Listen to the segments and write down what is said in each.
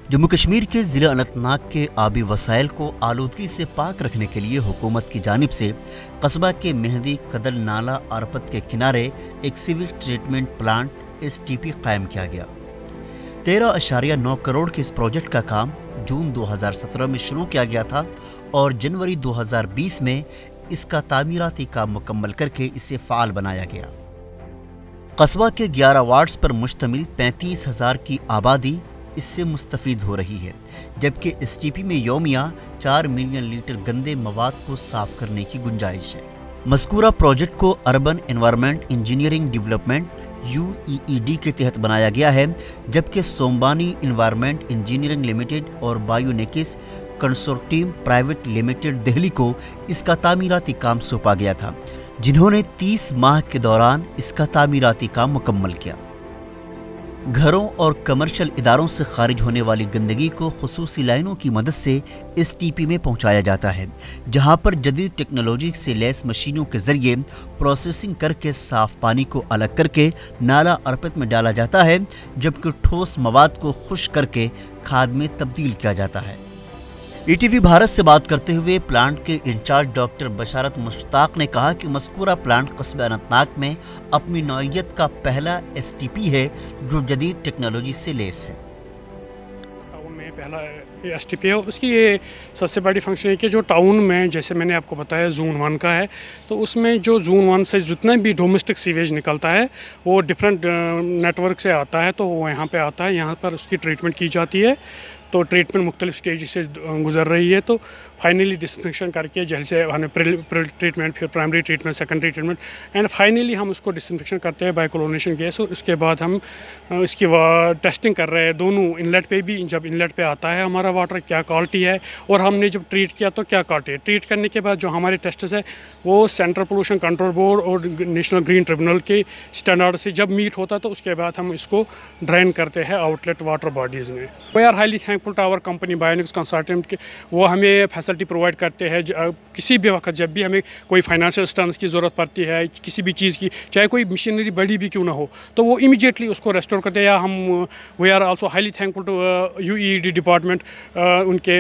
जम्मू कश्मीर के ज़िला अनंतनाग के आबी वसाइल को आलूदगी से पाक रखने के लिए हुकूमत की जानिब से कस्बा के मेहंदी कदल नाला आरपत के किनारे एक सिविल ट्रीटमेंट प्लांट STP कायम किया गया। 13.9 करोड़ के इस प्रोजेक्ट का काम जून 2017 में शुरू किया गया था और जनवरी 2020 में इसका तामीराती काम मुकम्मल करके इसे फ़ाल बनाया गया। कस्बा के 11 वार्ड्स पर मुश्तमिल 35,000 की आबादी इससे मुस्तफ़ीद हो रही है, जबकि STP में यौमिया 4 मिलियन लीटर गंदे मवाद को साफ करने की गुंजाइश है। मज़कूरा प्रोजेक्ट को urban environment engineering development UEED के तहत बनाया गया है, जबकि सोमबानी एनवायरनमेंट इंजीनियरिंग लिमिटेड और बायोनेकिस कंसोर्टियम प्राइवेट लिमिटेड दिल्ली को इसका तामीराती काम सौंपा गया था, जिन्होंने 30 माह के दौरान इसका तामीराती काम मुकम्मल किया। घरों और कमर्शियल इदारों से खारिज होने वाली गंदगी को खुसूसी लाइनों की मदद से STP में पहुंचाया जाता है, जहां पर जदीद टेक्नोलॉजी से लैस मशीनों के जरिए प्रोसेसिंग करके साफ पानी को अलग करके नाला अरपत में डाला जाता है, जबकि ठोस मवाद को खुश्क करके खाद में तब्दील किया जाता है। ETV भारत से बात करते हुए प्लांट के इंचार्ज डॉक्टर बशारत मुश्ताक ने कहा कि मज़कूरा प्लांट कस्बे अनंतनाग में अपनी नौइयत का पहला STP है जो जदीद टेक्नोलॉजी से लैस है। टाउन में पहला STP है। उसकी ये सबसे बड़ी फंक्शन है कि जो टाउन में, जैसे मैंने आपको बताया, Zone 1 का है, तो उसमें जो Zone 1 से जितना भी डोमेस्टिक सीवेज निकलता है वो डिफरेंट नेटवर्क से आता है, तो वो यहाँ पे आता है, यहाँ पर उसकी ट्रीटमेंट की जाती है। तो ट्रीटमेंट मुख्तलिफ स्टेज से गुजर रही है, तो फाइनली डिसइंफेक्शन करके जैसे हमें ट्रीटमेंट, फिर primary treatment, secondary treatment, and finally हम उसको डिसइंफेक्शन करते हैं बाय क्लोरीनेशन गैस। और उसके बाद हम इसकी टेस्टिंग कर रहे हैं दोनों इनलेट पे भी। जब इनलेट पे आता है हमारा वाटर क्या क्वालिटी है, और हमने जब ट्रीट किया तो क्या क्वालिटी है। ट्रीट करने के बाद जो हमारे टेस्ट्स है वो सेंट्रल पोल्यूशन कंट्रोल बोर्ड और नेशनल ग्रीन ट्रिब्यूनल के स्टैंडर्ड से जब मीट होता है तो उसके बाद हम इसको ड्रेन करते हैं आउटलेट वाटर बॉडीज़ में। We are highly thankful to our company Bionics consortium के, वो हमें फैसिलिटी प्रोवाइड करते हैं। किसी भी वक्त जब भी हमें कोई फाइनेंशियल असिस्टेंस की ज़रूरत पड़ती है, किसी भी चीज़ की, चाहे कोई मशीनरी बड़ी भी क्यों ना हो, तो वो इमीडिएटली उसको रेस्टोर करते हैं। या हम we are also highly thankful to UEED department, उनके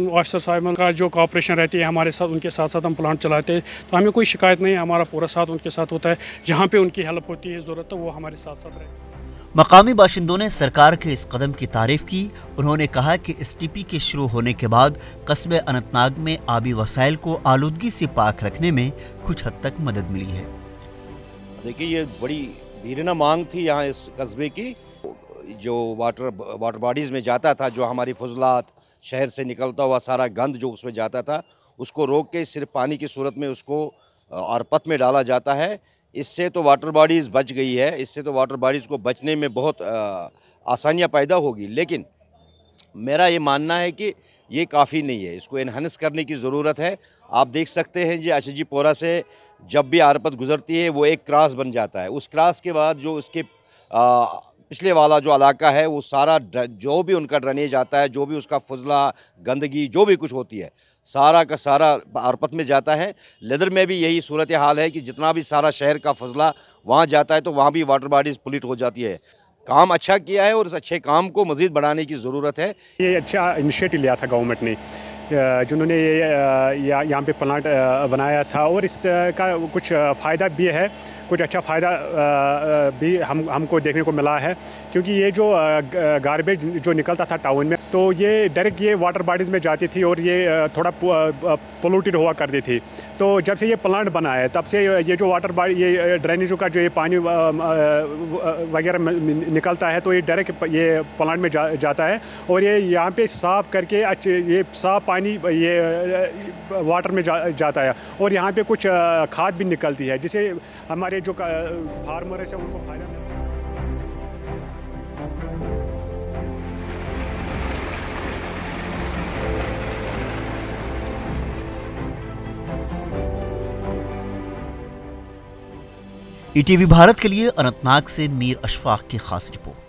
ऑफिसर साहब का जो कोऑपरेशन रहती है हमारे साथ, उनके साथ साथ हम प्लांट चलाते हैं, तो हमें कोई शिकायत नहीं है। हमारा पूरा साथ उनके साथ होता है, जहाँ पे उनकी हेल्प होती है ज़रूरत, तो वो हमारे साथ साथ रहे। मकामी बाशिंदों ने सरकार के इस कदम की तारीफ की। उन्होंने कहा कि STP के शुरू होने के बाद कस्बे अनंतनाग में आबी वसाइल को आलूदगी से पाक रखने में कुछ हद तक मदद मिली है। देखिए, ये बड़ी बीरना मांग थी यहाँ इस कस्बे की। जो वाटर बॉडीज़ में जाता था, जो हमारी फजलात, शहर से निकलता हुआ सारा गंद जो उसमें जाता था, उसको रोक के सिर्फ पानी की सूरत में उसको आरपत में डाला जाता है। इससे तो वाटर बॉडीज़ बच गई है, इससे तो वाटर बॉडीज़ को बचने में बहुत आसानियाँ पैदा होगी। लेकिन मेरा ये मानना है कि ये काफ़ी नहीं है, इसको एनहांस करने की ज़रूरत है। आप देख सकते हैं जी, अशजी पोरा से जब भी आरपत गुजरती है वो एक क्रॉस बन जाता है। उस क्रॉस के बाद जो उसके पिछले वाला जो इलाका है वो सारा जो भी उनका ड्रेनेज आता है, जो भी उसका फजला, गंदगी, जो भी कुछ होती है, सारा का सारा आरपत में जाता है। लेदर में भी यही सूरत हाल है कि जितना भी सारा शहर का फजला वहाँ जाता है तो वहाँ भी वाटर बॉडीज़ पोल्यूट हो जाती है। काम अच्छा किया है और इस अच्छे काम को मज़ीद बढ़ाने की ज़रूरत है। ये अच्छा इनिशिएटिव लिया था गवर्नमेंट ने, जिन्होंने यहाँ पे प्लांट बनाया था, और इसका कुछ फ़ायदा भी है, कुछ अच्छा फ़ायदा भी हमको देखने को मिला है। क्योंकि ये जो गार्बेज जो निकलता था टाउन में, तो ये डायरेक्ट ये वाटर बॉडीज़ में जाती थी और ये थोड़ा पोल्यूटेड हुआ करती थी। तो जब से ये प्लांट बना है तब से ये जो वाटर बॉडी, ये ड्रेनेजों का जो ये पानी वगैरह निकलता है, तो ये डायरेक्ट ये प्लांट में जाता है, और ये यहाँ पे साफ़ करके अच्छे ये साफ़ पानी ये वाटर में जाता है, और यहाँ पे कुछ खाद भी निकलती है, जिससे हमारे जो फार्मर्स हैं उनको फायदा मिलता है। ETV भारत के लिए अनंतनाग से मीर अशफाक की खास रिपोर्ट।